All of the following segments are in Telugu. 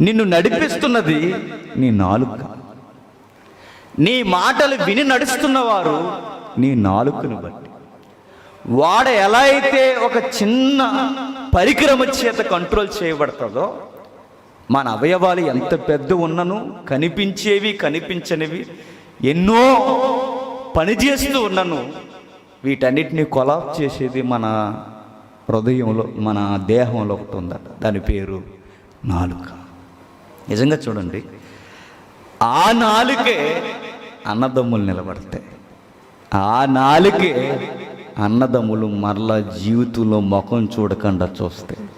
నిన్ను నడిపిస్తున్నది నీ నాలుక. నీ మాటలు విని నడుస్తున్నవారు నీ నాలుకను బట్టి. వాడు ఎలా అయితే ఒక చిన్న పరికరము చేత కంట్రోల్ చేయబడుతుందో, మన అవయవాలు ఎంత పెద్ద ఉన్నను, కనిపించేవి కనిపించనివి ఎన్నో పనిచేస్తూ ఉన్నను, వీటన్నిటిని కొలాప్ చేసేది మన హృదయంలో, మన దేహంలో ఒకటి ఉందట. దాని పేరు నాలుక. నిజంగా చూడండి, ఆ నాలుకే అన్నదమ్ములు నిలబడతాయి. ఆ నాలుకే అన్నదమ్ములు మరలా జీవితంలో ముఖం చూడకుండా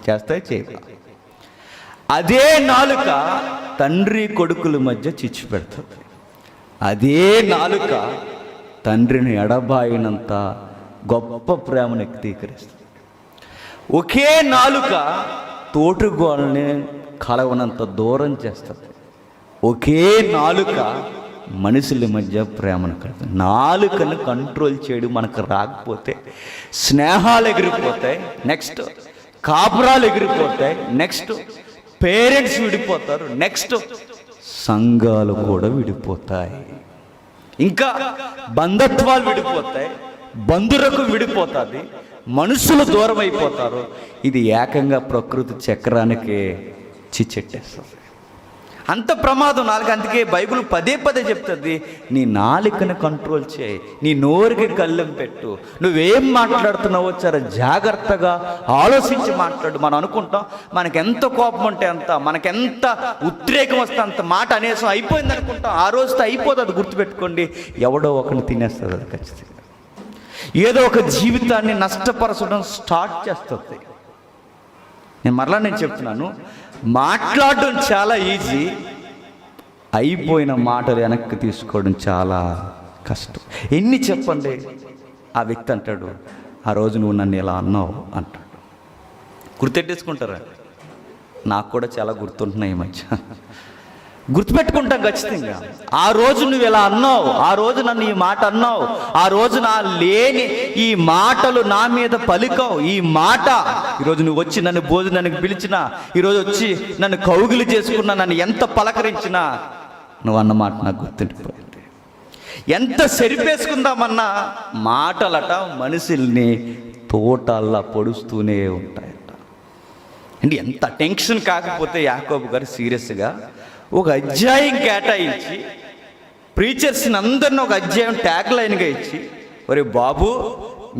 చేస్తాయి చేయక. అదే నాలుక తండ్రి కొడుకుల మధ్య చిచ్చు పెడుతుంది. అదే నాలుక తండ్రిని ఎడబాయినంత గొప్ప ప్రేమను వ్యక్తీకరిస్తుంది. ఒకే నాలుక తోటుగోళ్ళని కలవనంత దూరం చేస్తుంది. ఒకే నాలుక మనుషుల మధ్య ప్రేమను కలుగుతుంది. నాలుకను కంట్రోల్ చేయడం మనకు రాకపోతే స్నేహాలు ఎగిరిపోతాయి, నెక్స్ట్ కాపురాలు ఎగిరిపోతాయి, నెక్స్ట్ పేరెంట్స్ విడిపోతారు, నెక్స్ట్ సంఘాలు కూడా విడిపోతాయి, ఇంకా బంధత్వాలు విడిపోతాయి, బంధురకం విడిపోతుంది, మనుషులు దూరం అయిపోతారు. ఇది ఏకంగా ప్రకృతి చక్రానికి చిచ్చెట్టేస్తుంది. అంత ప్రమాదం నాలుక. అందుకే బైబిల్ పదే పదే చెప్తుంది, నీ నాలుకను కంట్రోల్ చేయి, నీ నోరుకి కళ్ళెం పెట్టు, నువ్వేం మాట్లాడుతున్నావో చాలా జాగ్రత్తగా ఆలోచించి మాట్లాడు. మనం అనుకుంటాం మనకెంత కోపం ఉంటే అంత, మనకెంత ఉద్రేకం వస్తే అంత మాట అనేసం అయిపోయింది అనుకుంటాం. ఆ రోజుతో అయిపోతుంది. అది గుర్తుపెట్టుకోండి, ఎవడో ఒకరిని తినేస్తుంది అది ఖచ్చితంగా. ఏదో ఒక జీవితాన్ని నష్టపరచడం స్టార్ట్ చేస్తుంది. నేను చెప్తున్నాను, మాట్లాడడం చాలా ఈజీ, అయిపోయిన మాటలు వెనక్కి తీసుకోవడం చాలా కష్టం. ఎన్ని చెప్పండి, ఆ వ్యక్తి అంటాడు, ఆ రోజు నువ్వు నన్ను ఇలా అన్నావు అంటాడు. గుర్తెట్టేసుకుంటారా? నాకు కూడా చాలా గుర్తుంటున్నాయి ఈ మధ్య. గుర్తుపెట్టుకుంటాం ఖచ్చితంగా. ఆ రోజు నువ్వు ఇలా అన్నావు, ఆ రోజు నన్ను ఈ మాట అన్నావు, ఆ రోజు నా లేని ఈ మాటలు నా మీద పలికావు, ఈ మాట ఈరోజు నువ్వు వచ్చి నన్ను భోజనానికి పిలిచినా, ఈరోజు వచ్చి నన్ను కౌగిలి చేసుకున్నా, నన్ను ఎంత పలకరించినా నువ్వు అన్న మాట నాకు గుర్తుండిపోయింది. ఎంత సరిపేసుకుందామన్నా మాటలట మనుషుల్ని తోటల్లా పొడుస్తూనే ఉంటాయట. అంటే ఎంత టెన్షన్ కాకపోతే యాకోబు గారు సీరియస్గా ఒక అధ్యాయం కేటాయించి ప్రీచర్స్ని అందరినీ ఒక అధ్యాయం ట్యాగ్ లైన్గా ఇచ్చి, ఒరే బాబు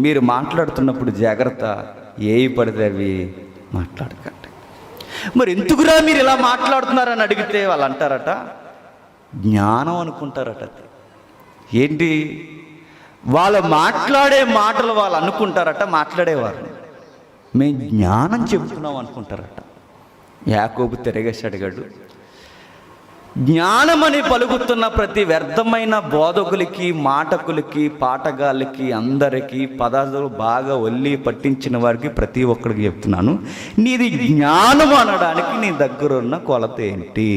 మీరు మాట్లాడుతున్నప్పుడు జాగ్రత్త, ఏవి పడితే అవి మాట్లాడకండి. మరి ఎందుకురా మీరు ఇలా మాట్లాడుతున్నారని అడిగితే వాళ్ళు అంటారట, జ్ఞానం అనుకుంటారట. ఏంటి వాళ్ళు మాట్లాడే మాటలు వాళ్ళు అనుకుంటారట, మాట్లాడేవారు మేము జ్ఞానం చెబుతున్నాం అనుకుంటారట. యాకోబు తిరగేసి అడిగాడు, జ్ఞానమని పలుకుతున్న ప్రతి వ్యర్థమైన బోధకులకి, మాటకులకి, పాటగాళ్ళకి, అందరికీ పదార్థాలు బాగా ఒల్లి పట్టించిన వారికి ప్రతి ఒక్కరికి చెప్తున్నాను, నీది జ్ఞానం అనడానికి నీ దగ్గర ఉన్న కొలత ఏంటి?